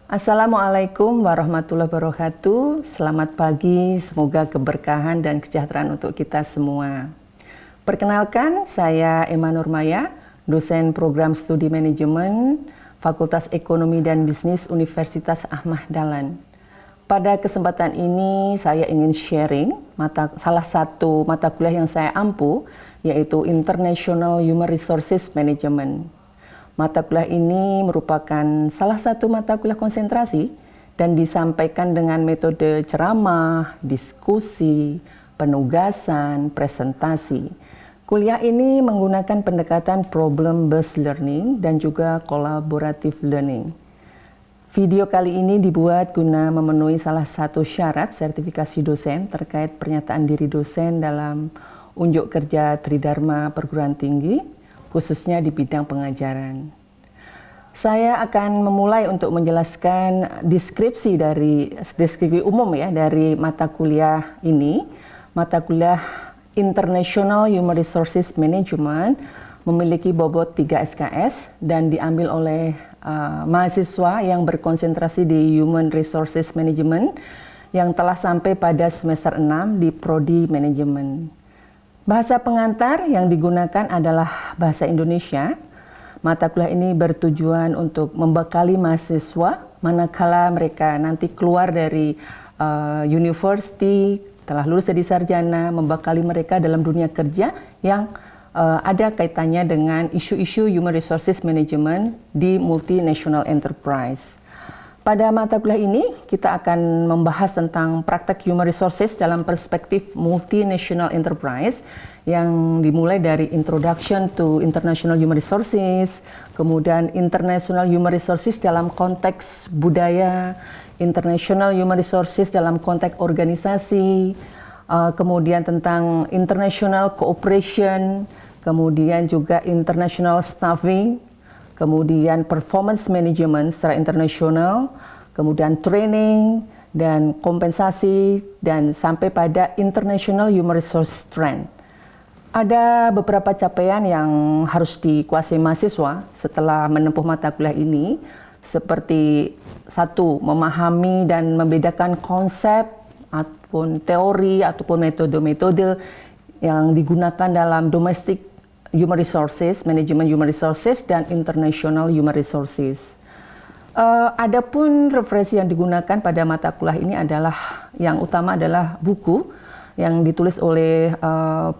Assalamualaikum warahmatullahi wabarakatuh. Selamat pagi, semoga keberkahan dan kesejahteraan untuk kita semua. Perkenalkan, saya Emma Nurmaya, dosen program studi manajemen Fakultas Ekonomi dan Bisnis Universitas Ahmad Dahlan. Pada kesempatan ini saya ingin sharing salah satu mata kuliah yang saya ampu, yaitu International Human Resources Management. Mata kuliah ini merupakan salah satu mata kuliah konsentrasi dan disampaikan dengan metode ceramah, diskusi, penugasan, presentasi. Kuliah ini menggunakan pendekatan problem-based learning dan juga collaborative learning. Video kali ini dibuat guna memenuhi salah satu syarat sertifikasi dosen terkait pernyataan diri dosen dalam unjuk kerja Tridharma Perguruan Tinggi, khususnya di bidang pengajaran. Saya akan memulai untuk menjelaskan deskripsi umum ya dari mata kuliah ini. Mata kuliah International Human Resources Management memiliki bobot 3 SKS dan diambil oleh mahasiswa yang berkonsentrasi di Human Resources Management yang telah sampai pada semester 6 di Prodi Manajemen. Bahasa pengantar yang digunakan adalah bahasa Indonesia. Mata kuliah ini bertujuan untuk membekali mahasiswa manakala mereka nanti keluar dari university, telah lulus jadi sarjana, membekali mereka dalam dunia kerja yang ada kaitannya dengan isu-isu human resources management di multinational enterprise. Pada mata kuliah ini, kita akan membahas tentang praktek human resources dalam perspektif multinational enterprise yang dimulai dari Introduction to International Human Resources, kemudian International Human Resources dalam konteks budaya, International Human Resources dalam konteks organisasi, kemudian tentang International Cooperation, kemudian juga International Staffing, kemudian performance management secara internasional, kemudian training dan kompensasi, dan sampai pada international human resource trend. Ada beberapa capaian yang harus dikuasai mahasiswa setelah menempuh mata kuliah ini, seperti satu, memahami dan membedakan konsep ataupun teori ataupun metode-metode yang digunakan dalam domestic human resources, manajemen human resources, dan international human resources. Adapun referensi yang digunakan pada mata kuliah ini adalah, yang utama adalah buku yang ditulis oleh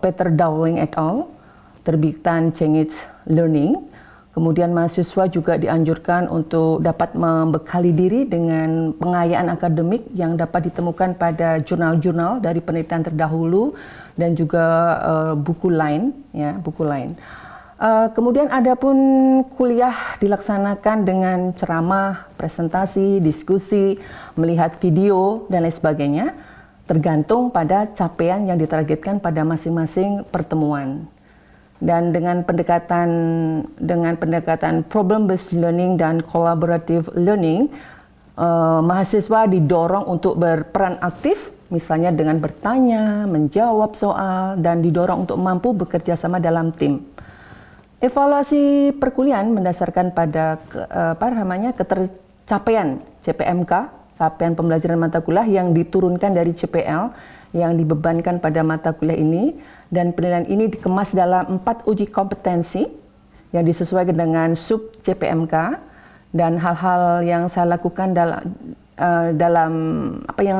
Peter Dowling et al., terbitan Cengage Learning. Kemudian mahasiswa juga dianjurkan untuk dapat membekali diri dengan pengayaan akademik yang dapat ditemukan pada jurnal-jurnal dari penelitian terdahulu dan juga buku lain. Kemudian adapun kuliah dilaksanakan dengan ceramah, presentasi, diskusi, melihat video dan lain sebagainya, tergantung pada capaian yang ditargetkan pada masing-masing pertemuan. Dan dengan pendekatan problem-based learning dan collaborative learning, mahasiswa didorong untuk berperan aktif, misalnya dengan bertanya, menjawab soal, dan didorong untuk mampu bekerja sama dalam tim. Evaluasi perkuliahan mendasarkan pada ketercapaian CPMK, capaian pembelajaran mata kuliah yang diturunkan dari CPL yang dibebankan pada mata kuliah ini, dan penilaian ini dikemas dalam 4 uji kompetensi yang disesuaikan dengan sub CPMK, dan hal-hal yang saya lakukan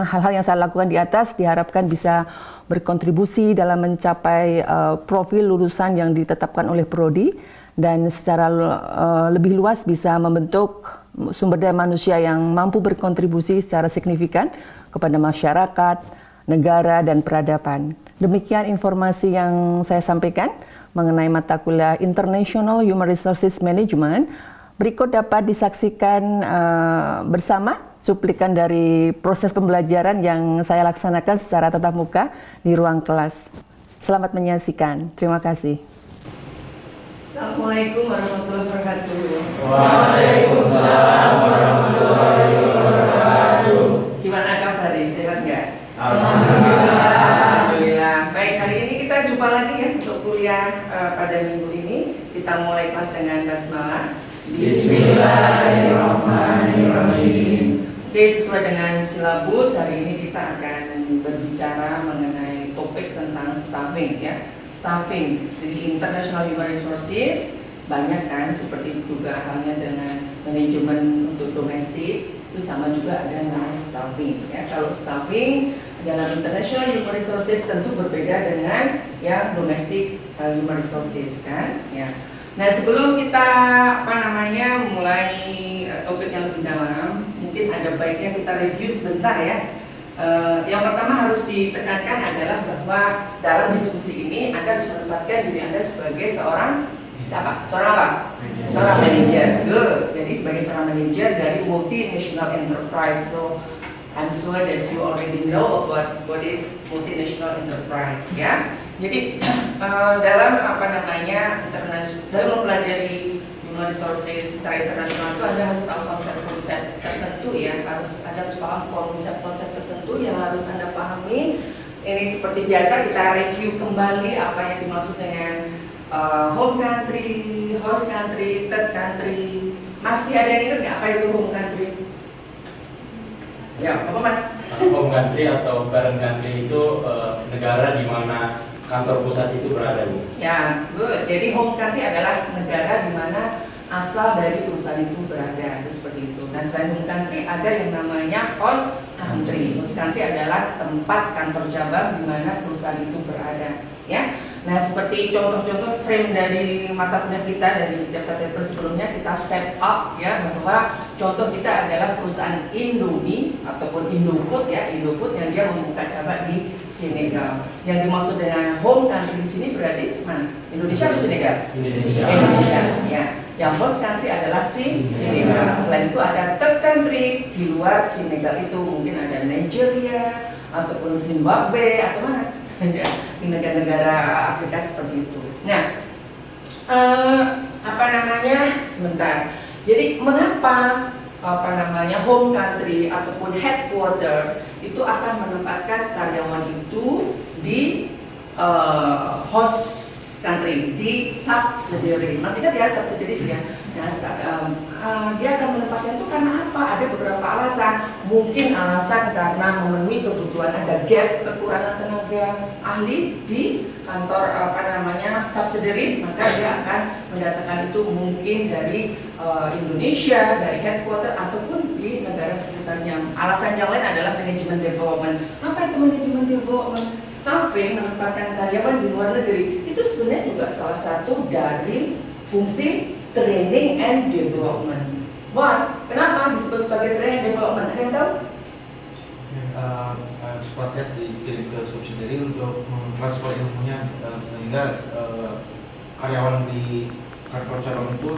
hal-hal yang saya lakukan di atas diharapkan bisa berkontribusi dalam mencapai profil lulusan yang ditetapkan oleh Prodi, dan secara lebih luas bisa membentuk sumber daya manusia yang mampu berkontribusi secara signifikan kepada masyarakat, negara, dan peradaban. Demikian informasi yang saya sampaikan mengenai mata kuliah International Human Resources Management. Berikut dapat disaksikan bersama cuplikan dari proses pembelajaran yang saya laksanakan secara tatap muka di ruang kelas. Selamat menyaksikan. Terima kasih. Assalamualaikum warahmatullahi wabarakatuh. Waalaikumsalam warahmatullahi wabarakatuh. Gimana kabar? Sehat nggak? Alhamdulillah. Alhamdulillah. Baik, hari ini kita jumpa lagi ya untuk kuliah pada minggu ini. Kita mulai kelas dengan basmalah. Bismillahirrahmanirrahim. Oke, sesuai dengan silabus, hari ini kita akan berbicara mengenai topik tentang staffing ya. Staffing, jadi International Human Resources, banyak kan, seperti itu juga halnya dengan manajemen untuk domestik, itu sama juga ada namanya staffing ya. Kalau staffing dalam International Human Resources tentu berbeda dengan yang domestic human resources kan ya. Nah, sebelum kita mulai topik yang lebih dalam, mungkin ada baiknya kita review sebentar ya. Yang pertama harus ditekankan adalah bahwa dalam diskusi ini Anda harus menempatkan diri Anda sebagai seorang siapa? Seorang apa? Seorang manajer. Good. Jadi sebagai seorang manajer dari multinational enterprise. So I'm sure that you already know about what is multinational enterprise ya. Jadi dalam dalam mempelajari human resources secara internasional itu Anda harus tahu konsep-konsep tertentu ya, Anda harus paham konsep-konsep tertentu yang harus Anda pahami. Ini seperti biasa kita review kembali apa yang dimaksud dengan home country, host country, third country. Masih ada yang ingat nggak apa itu home country? Ya, apa Mas? Home country atau parent country itu negara di mana kantor pusat itu berada, Bu. Ya, good. Jadi home country adalah negara di mana asal dari perusahaan itu berada, itu seperti itu. Nah, selain home country ada yang namanya host country. Host country adalah tempat kantor cabang di mana perusahaan itu berada, ya. Nah, seperti contoh-contoh frame dari mata kuliah kita dari chapter paper sebelumnya kita set up ya, bahwa contoh kita adalah perusahaan Indomie ataupun Indofood ya, Indofood yang dia membuka cabang di Senegal. Yang dimaksud dengan home country di sini berarti mana? Indonesia atau Senegal? Indonesia. Ya. Yang host country adalah Senegal. Selain itu ada third country di luar Senegal itu mungkin ada Nigeria ataupun Zimbabwe atau mana? Di negara-negara Afrika seperti itu. Nah, sebentar. Jadi mengapa home country ataupun headquarters itu akan menempatkan karyawan itu di host country, di subsidiaries. Masih ingat ya subsidiaries ya? Nah, dia akan menempatkan itu karena apa? Ada beberapa alasan. Mungkin alasan karena memenuhi kebutuhan, ada gap, kekurangan tenaga ahli di kantor subsidiaries, maka dia akan mendatangkan itu mungkin dari Indonesia, dari headquarter ataupun di negara sekitarnya. Alasan yang lain adalah manajemen development. Apa itu manajemen development? Staffing, menempatkan karyawan di luar negeri, itu sebenarnya juga salah satu dari fungsi training and development. Wah, kenapa disebut sebagai training and development? Ada yang tahu? Sepertinya dikirim ke subsidiary untuk mentransfer ilmunya sehingga karyawan di kantor cabang itu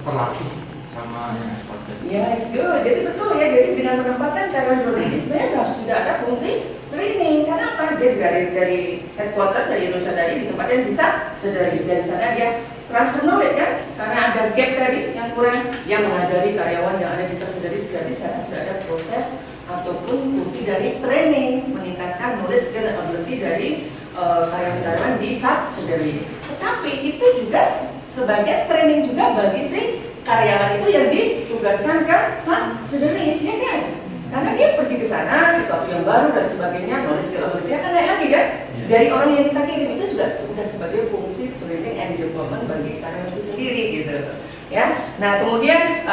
terlatih sama yang expatriate. Yes, good. Jadi betul ya. Jadi dengan menempatkan karyawan di luar negeri sebenarnya sudah ada fungsi training. Karena apa? Dia dari headquarter dari Indonesia tadi ditempatkan bisa dari sana dia transfer knowledge kan, karena ada gap tadi yang kurang, yang mengajari karyawan yang ada di subsidiaries, berarti sana sudah ada proses ataupun fungsi dari training, meningkatkan knowledge skill dan ability dari karyawan-karyawan di subsidiaries. Tetapi itu juga sebagai training juga bagi si karyawan itu yang ditugaskan ke subsidiaries, ya kan? Karena dia pergi ke sana, sesuatu yang baru dan sebagainya, knowledge skill ability akan naik lagi kan? Dari orang yang kita kirim itu juga sudah sebagai fungsi training and development bagi karyawan itu sendiri gitu ya. Nah, kemudian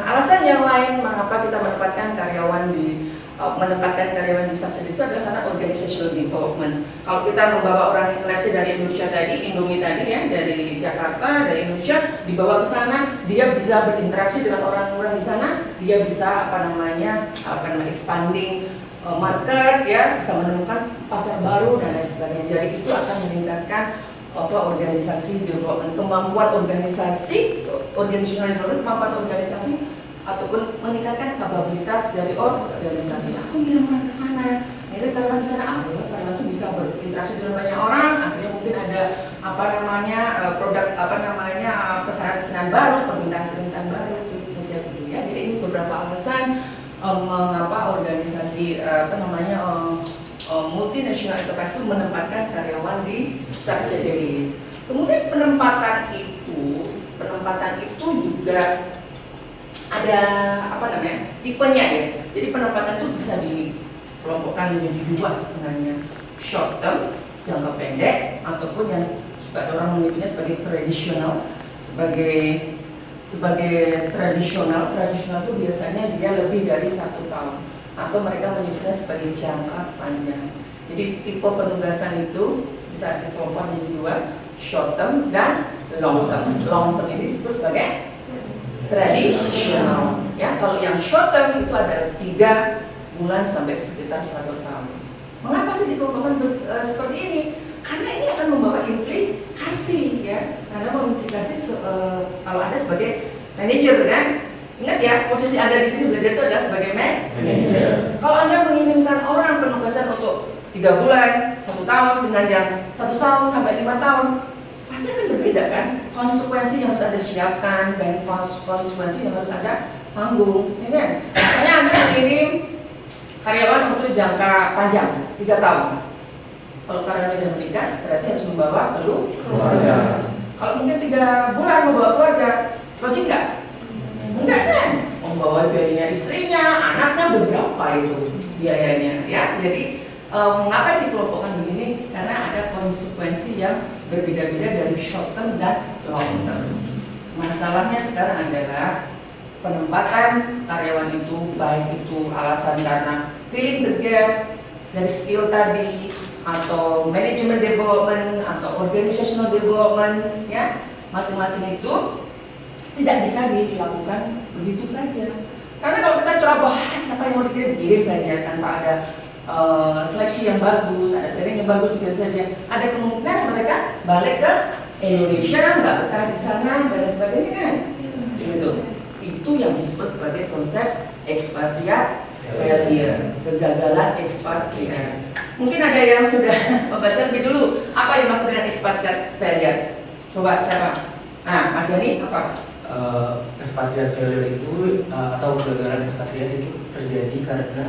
alasan yang lain mengapa kita menempatkan karyawan di subsidi itu adalah karena organizational development. Kalau kita membawa orang let's say dari Indonesia tadi, Indomie tadi ya, dari Jakarta, dari Indonesia dibawa ke sana, dia bisa berinteraksi dengan orang-orang di sana, dia bisa expanding market ya, bisa menemukan pasar baru dan lain sebagainya. Jadi itu akan meningkatkan organisasi development, kemampuan organisasi, organizational development, kemampuan organisasi ataupun meningkatkan kapabilitas dari organisasi. Aku ngirim orang ke sana, jadi karyawan di sana karyawan itu bisa berinteraksi dengan banyak orang, akhirnya mungkin ada pesanan-pesanan baru, permintaan baru itu terjadi ya. Jadi ini beberapa alasan mengapa organisasi multinational enterprise itu menempatkan karyawan di subsidiaries. Kemudian penempatan juga ada tipenya ya. Jadi penempatan itu bisa dikelompokkan menjadi dua sebenarnya, short term jangka pendek ataupun yang suka orang menyebutnya sebagai tradisional. Sebagai tradisional itu biasanya dia lebih dari 1 tahun atau mereka menyebutnya sebagai jangka panjang. Jadi tipe penugasan itu bisa dikelompokkan menjadi dua, short term dan long term. Long term ini disebut sebagai tradisional. Ya, kalau yang short term itu ada 3 bulan sampai sekitar 1 tahun. Mengapa sih dikelompokkan seperti ini? Karena ini akan membawa implikasi ya. Karena mengimplikasi kalau Anda sebagai manajer kan, ingat ya posisi Anda di sini belajar itu adalah sebagai manajer. Kalau Anda menginginkan orang penugasan untuk 3 bulan, 1 tahun dengan yang 1 tahun sampai 5 tahun, pasti akan berbeda kan? Konsekuensi yang harus Anda siapkan dan konsekuensi yang harus Anda tanggung, ya kan? Misalnya Anda mengirim karyawan untuk jangka panjang 3 tahun. Kalau karyawan sudah menikah, berarti harus membawa keluarga. Kalau mungkin 3 bulan membawa keluarga, logik nggak? Enggak kan? Membawa biayanya istrinya, anaknya berapa itu biayanya, ya? Jadi mengapa dikelompokkan begini? Karena ada konsekuensi yang berbeda-beda dari short term dan long term. Masalahnya sekarang adalah penempatan karyawan itu, baik itu alasan karena filling the gap dari skill tadi, atau management development, atau organizational development, ya, masing-masing itu tidak bisa dilakukan begitu saja. Karena kalau kita coba siapa yang mau dikirim saja tanpa ada seleksi yang bagus, ada training yang bagus gitu saja, ada kemungkinan mereka balik ke Indonesia, nggak betah di sana dan sebagainya kan, gitu. Itu yang disebut sebagai konsep expatriate failure, kegagalan ekspatriat. Mungkin ada yang sudah membaca lebih dulu apa yang maksud dengan expatriate failure. Coba siapa? Nah, Mas Dani apa? Expatriate failure itu atau kegagalan ekspatriat itu terjadi karena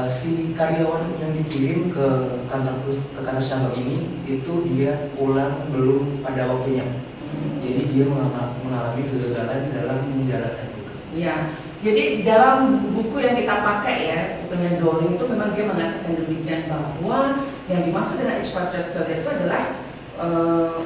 si karyawan yang dikirim ke kantor cabang ini itu dia pulang belum pada waktunya. Jadi dia mengalami kegagalan dalam menjalankan tugas. Ya, jadi dalam buku yang kita pakai ya, bukunya Dowling itu memang dia mengatakan demikian bahwa yang dimaksud dengan expatriate failure itu adalah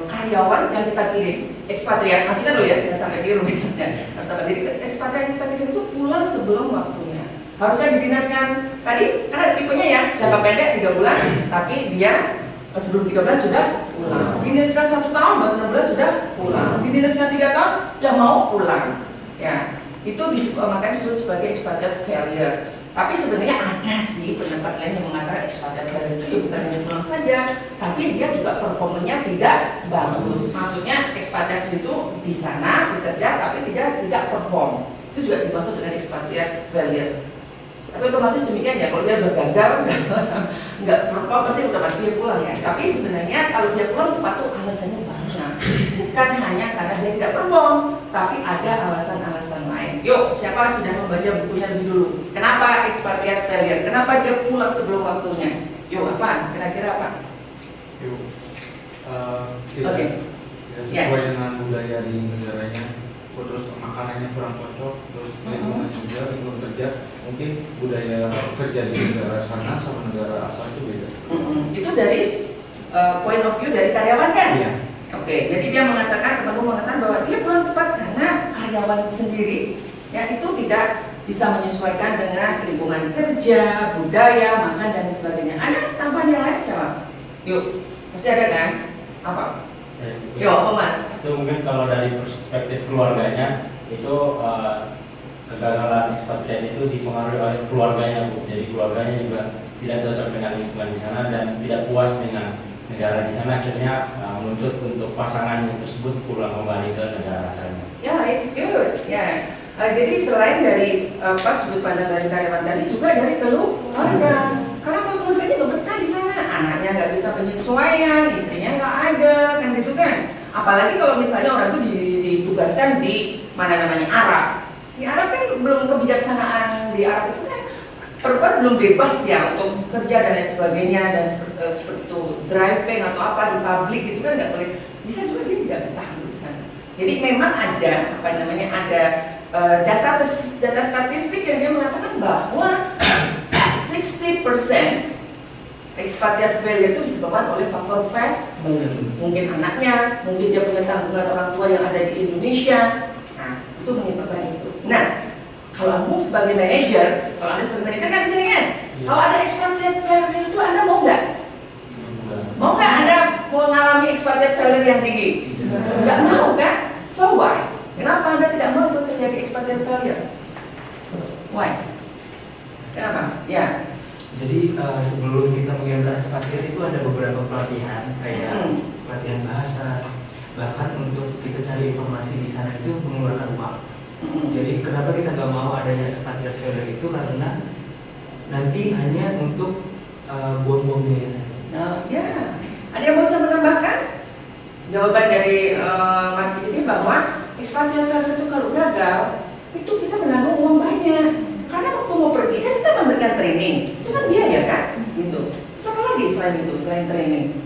karyawan yang kita kirim, ekspatriat, masih kan lo ya, jangan sampai keliru misalnya, harus sampai jadi ekspatriat yang kita kirim itu pulang sebelum waktunya. Harusnya didinaskan tadi, karena tipenya ya, jangka pendek 3 bulan, tapi dia sebelum 3 bulan sudah pulang. Didinaskan 1 tahun, baru 6 bulan sudah pulang. Didinaskan 3 tahun, sudah mau pulang. Ya, itu makanya disebut sebagai expatriate failure. Tapi sebenarnya ada sih pendapat lain yang mengatakan expatriate failure itu ya bukan hanya pulang saja, tapi dia juga performanya tidak bagus. Maksudnya ekspatriasi itu di sana bekerja tapi tidak perform. Itu juga dimaksud dengan expatriate failure. Tapi otomatis demikian ya, kalau dia udah gagal, nggak perform pasti otomatis dia pulang ya. Tapi sebenarnya kalau dia pulang cepat tuh alasannya banyak, bukan hanya karena dia tidak perform, tapi ada alasan-alasan lain. Yuk, siapa sudah membaca bukunya lebih dulu? Kenapa expatriate failure? Kenapa dia pulang sebelum waktunya? Yuk, apa? Kira-kira apa? Yuk, tidak sesuai dengan budaya di negaranya, terus makanannya kurang cocok, terus lingkungan juga, lingkungan kerja, mungkin budaya kerja di negara sana sama negara asal itu beda. Itu dari point of view dari karyawan kan? Iya. Oke, jadi dia mengatakan, teman-teman mengatakan bahwa dia pulang cepat karena karyawan sendiri ya itu tidak bisa menyesuaikan dengan lingkungan kerja, budaya, makan dan sebagainya. Ada tambahan yang lain siapa? Yuk, pasti ada kan? Apa? Yuk, apa Mas? Itu mungkin kalau dari perspektif keluarganya itu kegagalan ekspatriat itu dipengaruhi oleh keluarganya, Bu. Jadi keluarganya juga tidak cocok dengan lingkungan di sana dan tidak puas dengan negara di sana, akhirnya menuntut untuk pasangannya tersebut pulang kembali ke negara asalnya. Ya, it's good. Ya, jadi selain dari sudut pandang dari karyawan tadi juga dari keluarga. Karena kalau keluarganya nggak betah di sana, anaknya nggak bisa penyesuaian, istrinya nggak ada, kan gitu kan. Apalagi kalau misalnya orang itu ditugaskan di mana namanya Arab. Di Arab kan belum kebijaksanaan di Arab itu kan perempuan belum bebas ya untuk kerja dan lain sebagainya dan seperti itu driving atau apa di publik itu kan nggak boleh. Bisa juga dia tidak betah di sana. Jadi memang ada data statistik yang dia mengatakan bahwa 60% expatriate failure itu disebabkan oleh faktor family. Mungkin anaknya, mungkin dia punya tanggungan orang tua yang ada di Indonesia. Nah, itu menyebabkan itu. Nah, kalau kamu sebagai manajer, kalau Anda sebagai manajer kan di sini kan, kalau ada expatriate failure itu Anda mau nggak? Mau nggak Anda mengalami expatriate failure yang tinggi? Nggak mau kan? So why? Kenapa Anda tidak mau itu terjadi expatriate failure? Why? Kenapa? Ya. Jadi sebelum kita mengirimkan ekspatriat itu ada beberapa pelatihan kayak pelatihan bahasa, bahkan untuk kita cari informasi di sana itu mengeluarkan uang. Jadi kenapa kita nggak mau adanya expatriate failure itu karena nanti hanya untuk buang-buang biaya saja. Ya, ada yang bisa menambahkan jawaban dari Mas Kis ini bahwa expatriate failure itu kalau gagal itu kita menanggung uang banyak. Karena waktu mau pergi kan kita memberikan training, itu kan biaya kan, gitu. Terus apa lagi selain itu, selain training?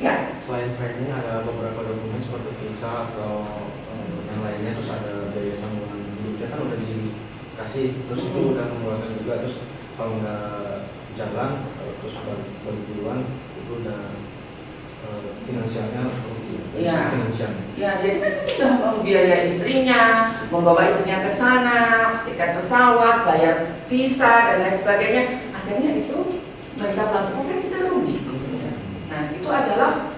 Ya. Selain training ada beberapa dokumen seperti visa atau yang lainnya, terus ada biaya tanggungan hidupnya kan udah dikasih, terus itu udah mengeluarkan juga, terus kalau nggak jalan, terus balik duluan itu udah finansialnya Ya. finansialnya. Ya, jadi kan itu sudah membiayai istrinya, membawa istrinya ke sana, tiket pesawat, bayar visa dan lain sebagainya. Akhirnya itu mereka melakukan kan kita rugi. Nah, itu adalah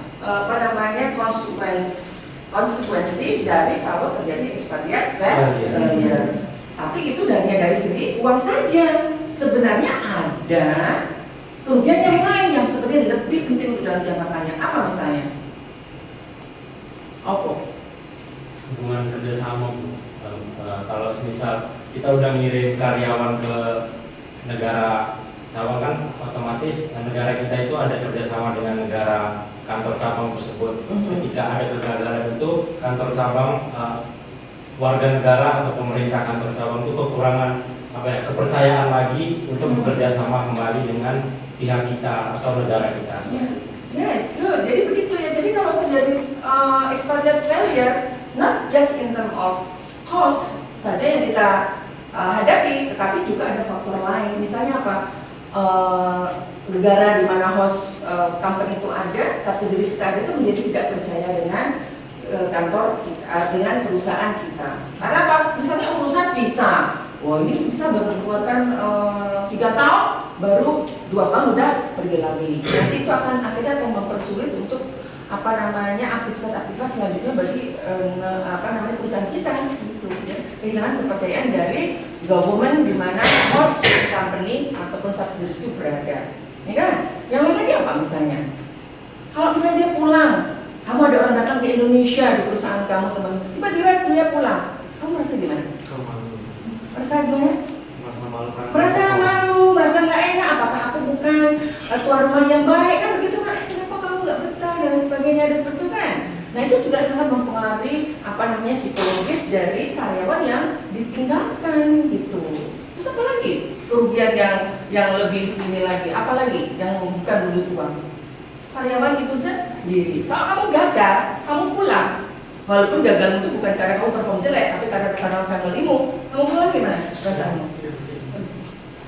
konsekuensi dari kalau terjadi expatriate failure. Tapi itu dari segi uang saja. Sebenarnya ada kerugian yang lain yang sebenarnya lebih penting untuk dalam jangka panjang. Apa misalnya? Hubungan kerjasama, Bu. Kalau misal kita udah ngirim karyawan ke negara cabang kan otomatis negara kita itu ada kerjasama dengan negara kantor cabang tersebut. Ketika ada kegagalan itu kantor cabang, warga negara atau pemerintah kantor cabang itu kekurangan kepercayaan lagi untuk bekerja sama kembali dengan pihak kita atau negara kita. Yes, good. Jadi begitu ya. Jadi kalau terjadi expatriate failure, not just in terms of cost saja yang kita hadapi, tetapi juga ada faktor lain. Misalnya apa? Negara di mana host company itu ada, subsidiary kita ada itu menjadi tidak percaya dengan kantor kita, dengan perusahaan kita. Karena apa? Misalnya urusan visa. Wah, ini bisa baru dikeluarkan 3 tahun, baru 2 tahun udah pergi lagi. Nanti itu akhirnya akan mempersulit untuk aktivitas selanjutnya bagi perusahaan kita gitu ya. Kehilangan kepercayaan dari government di mana host company ataupun subsidiary itu berada. Ya kan? Yang lain lagi apa misalnya? Kalau misalnya dia pulang, kamu ada orang datang ke Indonesia di perusahaan kamu teman, tiba-tiba dia pulang, kamu merasa gimana? Merasa gimana? Merasa malu, merasa nggak enak. Apakah aku bukan tuan rumah yang baik kan begitu kan? Kenapa kamu nggak betah dan sebagainya dan seperti itu kan? Nah itu juga sangat mempengaruhi psikologis dari karyawan yang ditinggalkan gitu. Terus apa lagi? Kerugian yang lebih ini lagi, apalagi yang bukan dulu uang. Karyawan itu sendiri. Kalau kamu gagal, kamu pulang. Walaupun gagal itu bukan karena kamu perform jelek, tapi karena family-mu, kamu pulang gimana perasaanmu?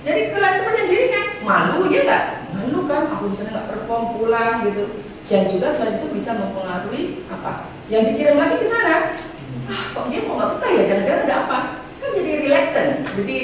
Jadi kalian punya diri kan malu ya nggak? Malu kan? Aku misalnya nggak perform pulang gitu. Dan juga selain itu bisa mempengaruhi apa? Yang dikirim lagi ke sana. Kok dia mau nggak betah ya? Jangan-jangan ada apa? Kan jadi reluctant. Jadi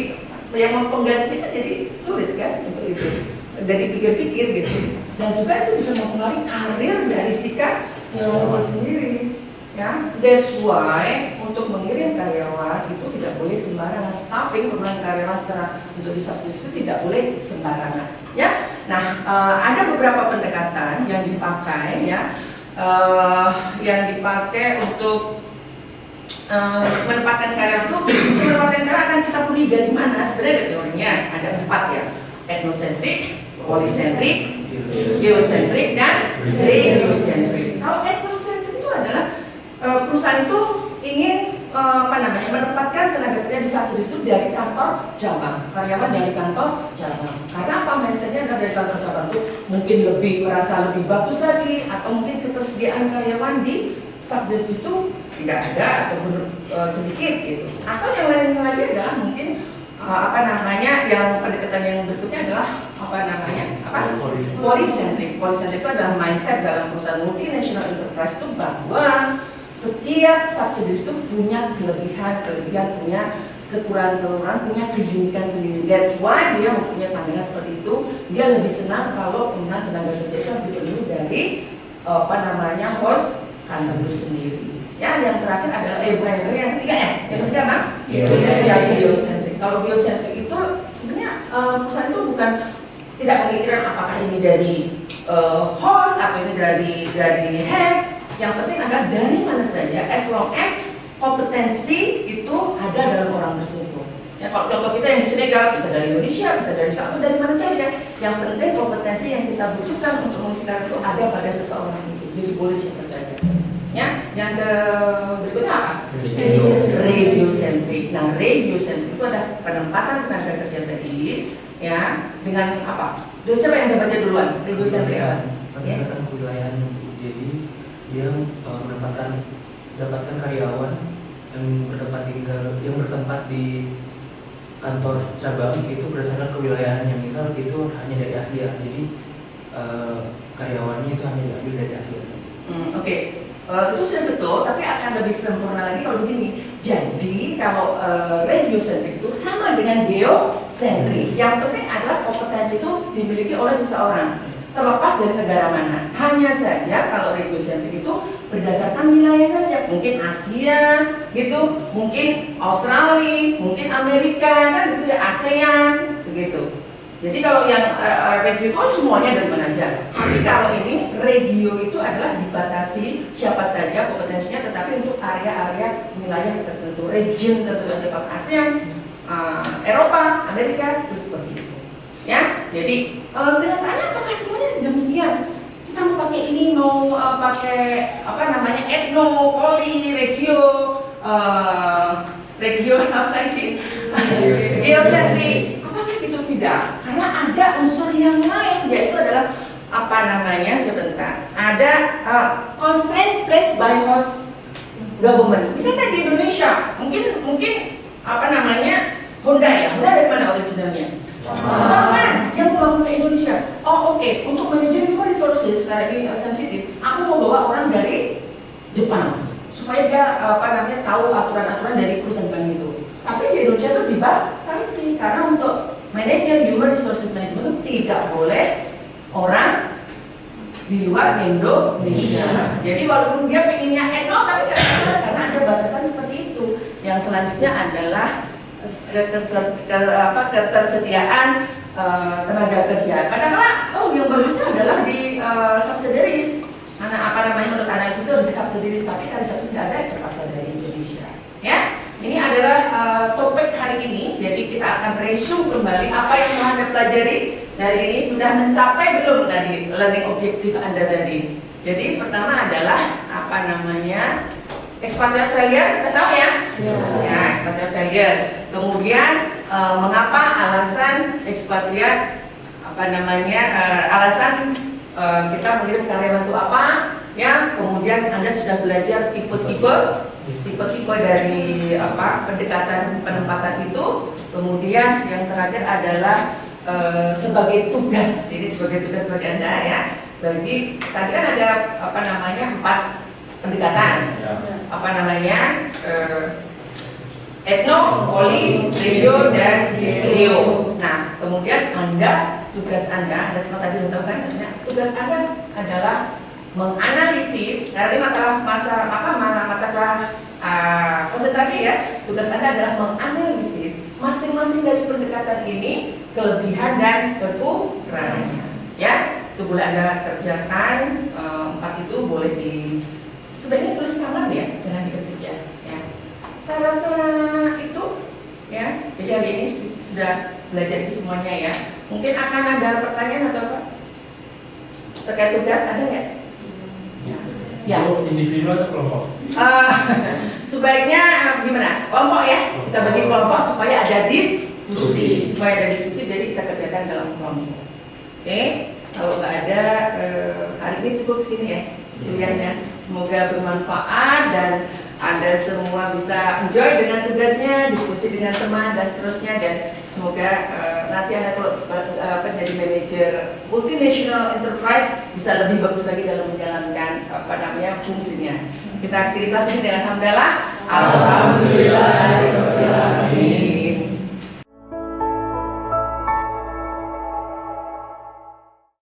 yang mempengganti kan jadi sulit kan untuk itu. Dari pikir-pikir gitu. Dan juga itu bisa mempengaruhi karir dari si karyawan sendiri. Ya, that's why untuk mengirim karyawan itu tidak boleh sembarangan. Staffing pemilihan karyawan secara untuk disubsidi itu tidak boleh sembarangan. Ya, nah ada beberapa pendekatan yang dipakai ya, yang dipakai untuk menempatkan karyawan itu. Menempatkan karyawan akan kita pilih dari mana? Sebenarnya ada teorinya, ada 4 ya, etnosentrik, polisentrik, geosentrik, dan geosentrik. Kalau etnosentrik itu adalah perusahaan itu ingin menempatkan tenaga kerja di subsidi itu dari kantor cabang, karyawan dari kantor cabang. Karena apa? Mindsetnya dari kantor cabang itu mungkin merasa lebih bagus lagi, atau mungkin ketersediaan karyawan di subsidi itu tidak ada ataupun sedikit gitu. Atau yang lain lagi adalah mungkin yang pendekatan yang berikutnya adalah polisentrik. Polisentrik itu adalah mindset dalam perusahaan multinational enterprise itu bahwa setiap subsidiaries itu punya kelebihan, punya kekurangan, punya keunikan sendiri. That's why dia mempunyai pandangan seperti itu. Dia lebih senang kalau penggunaan tenaga kerja itu dipenuhi dari host kantor itu sendiri. Ya, yang terakhir adalah yang ketiga ya. Yang ketiga apa? Biosentrik. Kalau biosentrik itu sebenarnya perusahaan itu bukan tidak memikirkan apakah ini dari host atau ini dari head. Yang penting adalah dari mana saja, as long as kompetensi itu ada dalam orang tersebut. Ya, kalau contoh kita yang di Senegal bisa dari Indonesia, bisa dari atau dari mana saja. Yang penting kompetensi yang kita butuhkan untuk mengisi itu ada pada seseorang itu. Jadi boleh siapa saja. Ya, yang berikutnya apa? Radiocentrik. Nah, radiocentrik itu ada penempatan tenaga kerja tadi, ya, dengan apa? Siapa yang udah baca duluan? Radiocentrik apa? Berdasarkan kewilayahan. Jadi dia mendapatkan karyawan yang bertempat di kantor cabang itu berdasarkan kewilayahannya. Misal itu hanya dari Asia, jadi karyawannya itu hanya diambil dari Asia saja. Oke. Itu sudah betul, tapi akan lebih sempurna lagi kalau begini. Jadi kalau radiocentrik itu sama dengan geosentrik. Yang penting adalah kompetensi itu dimiliki oleh seseorang, terlepas dari negara mana. Hanya saja kalau radiocentrik itu berdasarkan wilayah saja, mungkin Asia, gitu, mungkin Australia, mungkin Amerika, kan gitu ya, ASEAN, begitu. Jadi kalau yang radio itu semuanya dari mana aja. Tapi kalau ini radio itu adalah dibatasi siapa saja kompetensinya, tetapi untuk area-area wilayah tertentu, region tertentu, ada ASEAN, Eropa, Amerika, terus seperti itu. Ya, jadi kenyataannya apakah semuanya demikian? Kita mau pakai ini, mau pakai etno, poli, regio apa lagi? Geosentrik. Apakah itu tidak? Karena ada unsur yang lain, yaitu adalah ada constraint placed by host government. Misalnya di Indonesia, mungkin Honda ya. Honda dari mana originalnya? Jepang, dia mau bangun ke Indonesia. Oke. Untuk manajemen human resources karena ini sensitif, aku mau bawa orang dari Jepang supaya dia tahu aturan-aturan dari perusahaan bank itu. Tapi di Indonesia itu dibatasi karena untuk manajer human resources management itu tidak boleh orang di luar Indonesia. Jadi walaupun dia pengennya etno tapi tidak bisa karena ada batasan seperti itu. Yang selanjutnya adalah ketersediaan tenaga kerja. Kadang-kadang yang bagusnya adalah di subsidiaries. Menurut analisis itu harus subsidiaries, tapi karena satu sudah ada terpaksa dari Indonesia. Ya, ini adalah topik hari ini. Jadi kita akan resume kembali apa yang Anda pelajari dari ini. Sudah mencapai belum tadi learning objektif Anda tadi? Jadi pertama adalah expatriate failure, kita tahu ya? Ya, expatriate failure. Kemudian mengapa alasan expatriate alasan kita mengirim karyawan itu apa? Ya, kemudian Anda sudah belajar tipe-tipe dari pendekatan penempatan itu. Kemudian yang terakhir adalah sebagai tugas. Ini sebagai tugas bagi Anda ya. Bagi tadi kan ada 4 pendekatan. Etno, poli, regio, dan geo. Nah, kemudian tugas Anda semua tadi sudah tahu kan? Tugas Anda adalah menganalisis. Karena mata konsentrasi ya. Tugas Anda adalah menganalisis masing-masing dari pendekatan ini, kelebihan dan kekurangannya. Ya, itu boleh Anda kerjakan. 4 itu boleh sebenarnya tulis tangan ya, jangan diketik ya. Saya rasa itu ya. Jadi hari ini sudah belajar itu semuanya ya. Mungkin akan ada pertanyaan atau apa terkait tugas, ada nggak? Ya. Individu atau kelompok? Sebaiknya gimana? Kelompok ya. Kita bagi kelompok supaya ada diskusi. Jadi kita kerjakan dalam kelompok. Oke. Kalau nggak ada hari ini cukup segini ya kuliahnya. Semoga bermanfaat dan Anda semua bisa enjoy dengan tugasnya, diskusi dengan teman dan seterusnya, dan semoga nanti Anda kalau menjadi manajer multinational enterprise bisa lebih bagus lagi dalam menjalankan fungsinya. Kita akhiri kelas ini dengan hamdalah. Alhamdulillah.